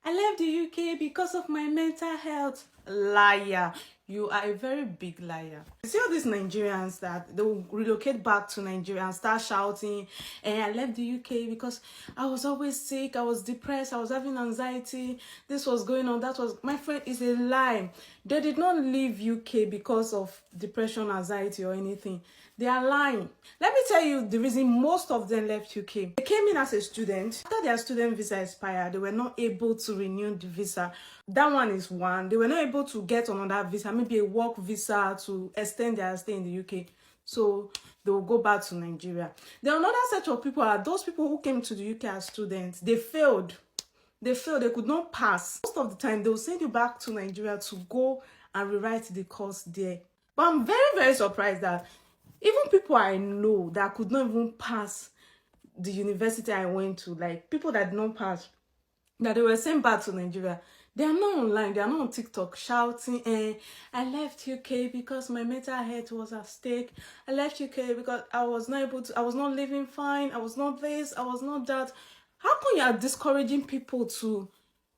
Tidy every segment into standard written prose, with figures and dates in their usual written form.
I left the UK because of my mental health. Liar. You are a very big liar. You see all these Nigerians that they will relocate back to Nigeria and start shouting, I left the UK because I was always sick, I was depressed, I was having anxiety, this was going on, that was... My friend, is a lie. They did not leave UK because of depression, anxiety or anything. They are lying. Let me tell you the reason most of them left UK. They came in as a student. After their student visa expired, they were not able to renew the visa. That one is one. They were not able to get another visa, maybe a work visa to extend their stay in the UK. So they will go back to Nigeria. Then another set of people are those people who came to the UK as students. They failed. They could not pass. Most of the time, they will send you back to Nigeria to go and rewrite the course there. But I'm very, very surprised that even people I know that could not even pass the university I went to, like people that did not pass, that they were sent back to Nigeria, they are not online, they are not on TikTok shouting, I left UK because my mental health was at stake. I left UK because I was not living fine, I was not this, I was not that. How come you are discouraging people to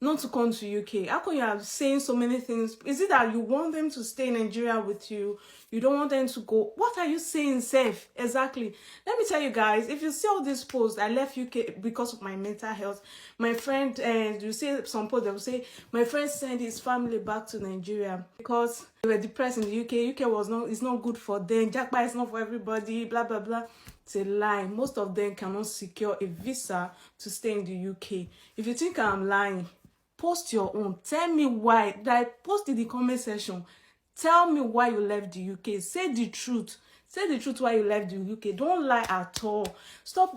not to come to UK? How come you are saying so many things? Is it that you want them to stay in Nigeria with you? You don't want them to go? What are you saying, safe? Exactly. Let me tell you guys, if you see all these posts, I left UK because of my mental health. My friend, you see some posts, they will say, my friend sent his family back to Nigeria because they were depressed in the UK. UK it's not good for them. Jackpot is not for everybody, blah, blah, blah. It's a lie. Most of them cannot secure a visa to stay in the UK. If you think I'm lying, post your own. Tell me why. Like, post in the comment section. Tell me why you left the UK. Say the truth. Say the truth why you left the UK. Don't lie at all.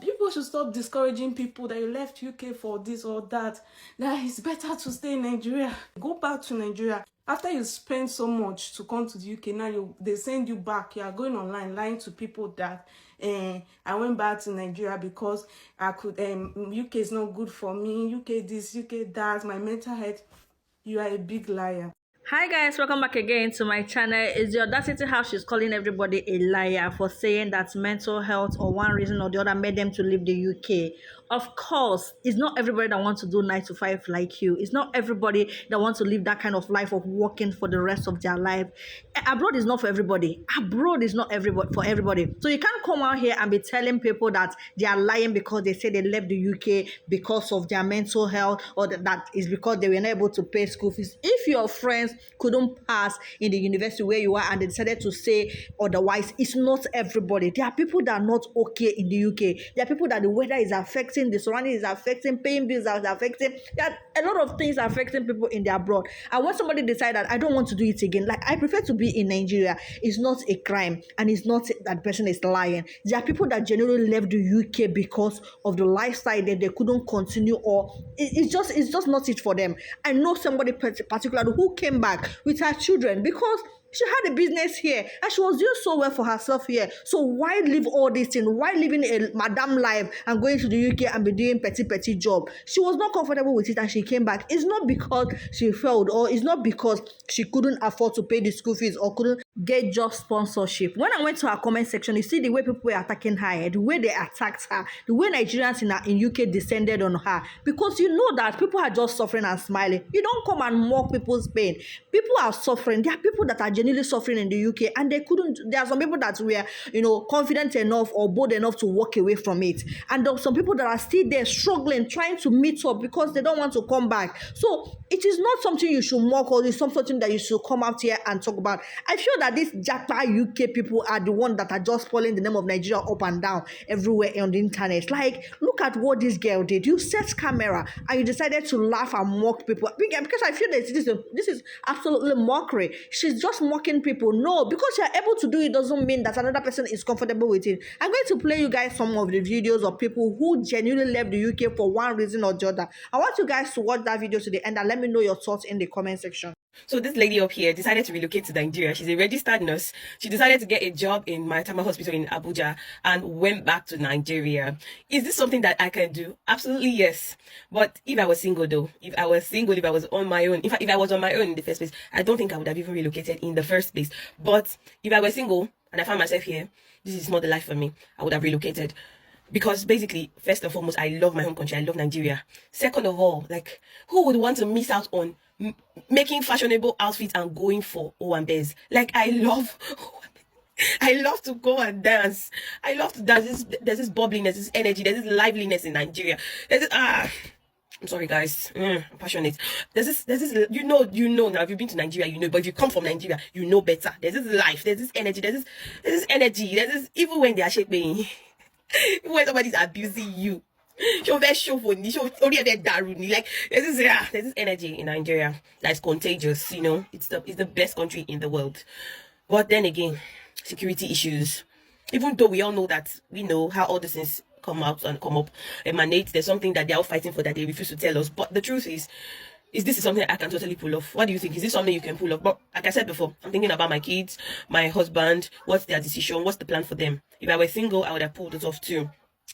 People should stop discouraging people that you left UK for this or that. That it's better to stay in Nigeria. Go back to Nigeria. After you spend so much to come to the UK, now they send you back. You are going online lying to people that I went back to Nigeria because I could UK is not good for me, UK this, UK that, my mental health. You are a big liar. Hi guys, welcome back again to my channel. Is the audacity how she's calling everybody a liar for saying that mental health or one reason or the other made them to leave the UK? Of course, it's not everybody that wants to do 9 to 5 like you. It's not everybody that wants to live that kind of life of working for the rest of their life. Abroad is not for everybody. Abroad is not for everybody. So you can't come out here and be telling people that they are lying because they say they left the UK because of their mental health, or that is because they were not able to pay school fees. If your friends couldn't pass in the university where you are and they decided to say otherwise, it's not everybody. There are people that are not okay in the UK. There are people that the weather is affecting, the surrounding is affecting, paying bills are affecting. There are a lot of things affecting people in the abroad. And when somebody decides that I don't want to do it again, like I prefer to be in Nigeria, it's not a crime and it's not that the person is lying. There are people that generally left the UK because of the lifestyle that they couldn't continue, or it's just not it for them. I know somebody particularly who came back with her children because she had a business here and she was doing so well for herself here. So why leave all this thing? Why living a madam life and going to the UK and be doing petty job? She was not comfortable with it and she came back. It's not because she failed, or it's not because she couldn't afford to pay the school fees or couldn't get job sponsorship. When I went to her comment section, you see the way people were attacking her, the way they attacked her, the way Nigerians in UK descended on her, because you know that people are just suffering and smiling. You don't come and mock people's pain. People are suffering. There are people that are genuinely suffering in the UK and they couldn't. There are some people that were confident enough or bold enough to walk away from it, and there are some people that are still there struggling, trying to meet up because they don't want to come back. So it is not something you should mock, or it's something that you should come out here and talk about. I feel that these Jackpot UK people are the ones that are just spoiling the name of Nigeria up and down everywhere on the internet. Like, look at what this girl did. You set camera and you decided to laugh and mock people, because I feel that this is absolutely mockery. She's just mocking people. No, because you're able to do it doesn't mean that another person is comfortable with it. I'm going to play you guys some of the videos of people who genuinely left the UK for one reason or the other. I want you guys to watch that video to the end and let me know your thoughts in the comment section. So this lady up here decided to relocate to Nigeria. She's a registered nurse. She decided to get a job in Maritama Hospital in Abuja and went back to Nigeria. Is this something that I can do? Absolutely yes. But if I was single though, if I was on my own, if I was on my own in the first place, I don't think I would have even relocated in the first place. But if I was single and I found myself here, this is not the life for me, I would have relocated. because basically, first and foremost, I love my home country. I love Nigeria. Second of all, like, who would want to miss out on making fashionable outfits and going for Owambes? Like, I love I love to go and dance. I love to dance. There's this bubbliness, this energy, there's this liveliness in Nigeria. There's this, I'm sorry, guys. I'm passionate. There's this. You know now. If you've been to Nigeria, you know. But if you come from Nigeria, you know better. There's this life. There's this energy. There's this energy. There's this. Even when they are shaping, when somebody's abusing you, show that show for me. Show only that daruni. Like there's this energy in Nigeria that's contagious. You know, it's the best country in the world. But then again, security issues. Even though we all know that, we know how all these things come out and come up, emanate, there's something that they're all fighting for that they refuse to tell us. But the truth is this is something I can totally pull off. What do you think? Is this something you can pull off? But like I said before, I'm thinking about my kids, my husband, what's their decision, what's the plan for them. If I were single, I would have pulled it off too.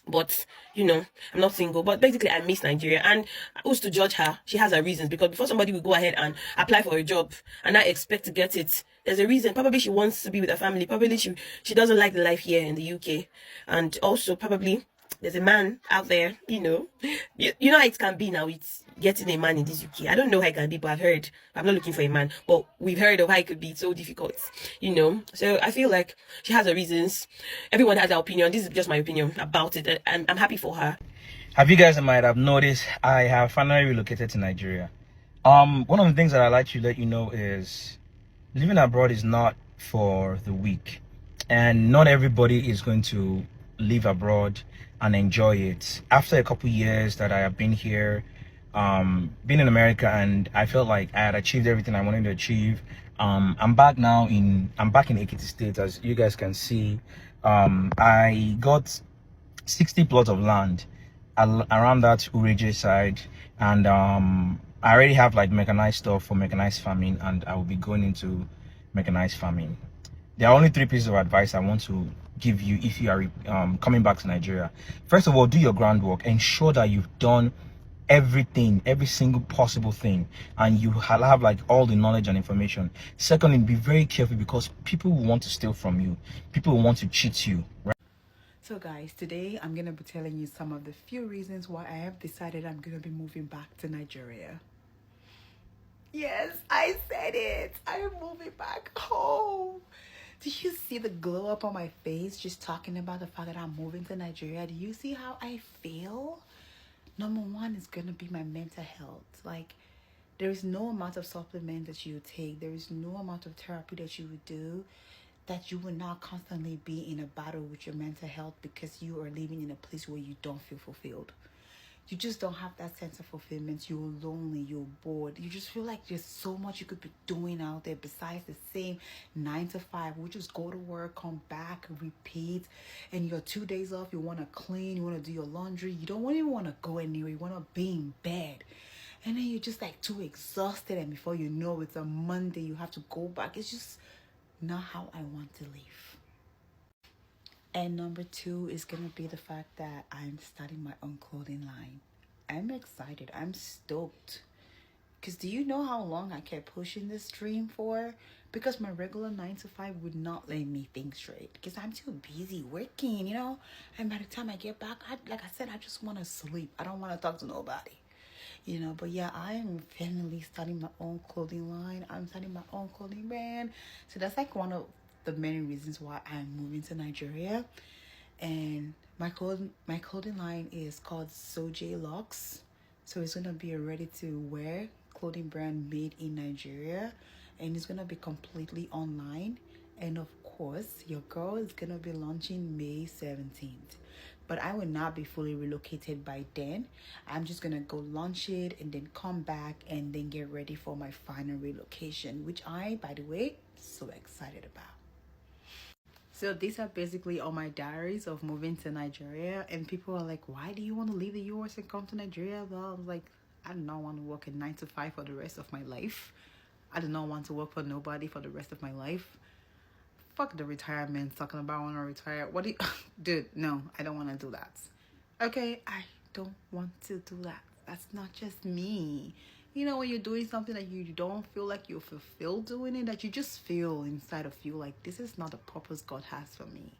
But you know, I'm not single. But basically, I miss Nigeria, and who's to judge her? She has her reasons. Because before somebody will go ahead and apply for a job and I expect to get it, there's a reason. Probably she wants to be with her family. Probably she doesn't like the life here in the UK, and also probably there's a man out there. You know how it can be now. It's getting a man in this UK. I don't know how it can be, but I've heard. I'm not looking for a man, but we've heard of how it could be so difficult. You know, so I feel like she has her reasons. Everyone has their opinion. This is just my opinion about it, and I'm happy for her. Have you guys might have noticed I have finally relocated to Nigeria. One of the things that I like to let you know is living abroad is not for the weak, and not everybody is going to live abroad and enjoy it. After a couple years that I have been here, been in America, and I felt like I had achieved everything I wanted to achieve. I'm back in Ekiti State, as you guys can see. I got 60 plots of land around that Ureje side, and I already have like mechanized stuff for mechanized farming, and I will be going into mechanized farming. There are only 3 pieces of advice I want to give you if you are coming back to Nigeria. First of all, do your groundwork. Ensure that you've done everything, every single possible thing, and you have like all the knowledge and information. Secondly, be very careful, because people will want to steal from you. People will want to cheat you, right? So guys, today I'm gonna be telling you some of the few reasons why I have decided I'm gonna be moving back to Nigeria. Yes, I said it. I am moving back home. Do you see the glow up on my face just talking about the fact that I'm moving to Nigeria? Do you see how I feel? Number one is gonna be my mental health. Like, there is no amount of supplement that you take, there is no amount of therapy that you would do, that you will not constantly be in a battle with your mental health because you are living in a place where you don't feel fulfilled. You just don't have that sense of fulfillment. You're lonely, you're bored. You just feel like there's so much you could be doing out there besides the same 9 to 5. We just go to work, come back, repeat. And your 2 days off, you want to clean, you want to do your laundry. You don't even want to go anywhere. You want to be in bed. And then you're just like too exhausted. And before you know it's a Monday, you have to go back. It's just not how I want to live. And number 2 is going to be the fact that I'm starting my own clothing line. I'm excited. I'm stoked. Because do you know how long I kept pushing this dream for? Because my regular 9 to 5 would not let me think straight. Because I'm too busy working, you know? And by the time I get back, like I said, I just want to sleep. I don't want to talk to nobody. You know, but yeah, I am finally starting my own clothing line. I'm starting my own clothing brand. So that's like one of the many reasons why I'm moving to Nigeria. And my clothing line is called Soje Locks. So it's gonna be a ready-to-wear clothing brand made in Nigeria, and it's gonna be completely online. And of course, your girl is gonna be launching May 17th. But I will not be fully relocated by then. I'm just gonna go launch it and then come back and then get ready for my final relocation, which I, by the way, so excited about. So these are basically all my diaries of moving to Nigeria. And people are like, why do you want to leave the US and come to Nigeria? Well, I'm like, I do not want to work a 9 to 5 for the rest of my life. I do not want to work for nobody for the rest of my life. Fuck the retirement, talking about I want to retire. What do you... Dude, no, I don't want to do that. Okay, I don't want to do that. That's not just me. You know, when you're doing something that you don't feel like you're fulfilled doing it, that you just feel inside of you like, this is not the purpose God has for me.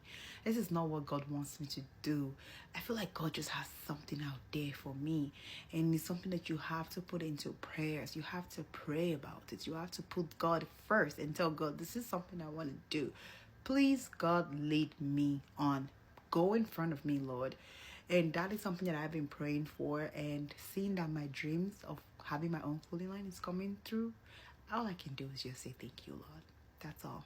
This is not what God wants me to do. I feel like God just has something out there for me. And it's something that you have to put into prayers. You have to pray about it. You have to put God first and tell God, this is something I want to do. Please, God, lead me on. Go in front of me, Lord. And that is something that I've been praying for, and seeing that my dreams of having my own clothing line is coming through, all I can do is just say thank you, Lord. That's all.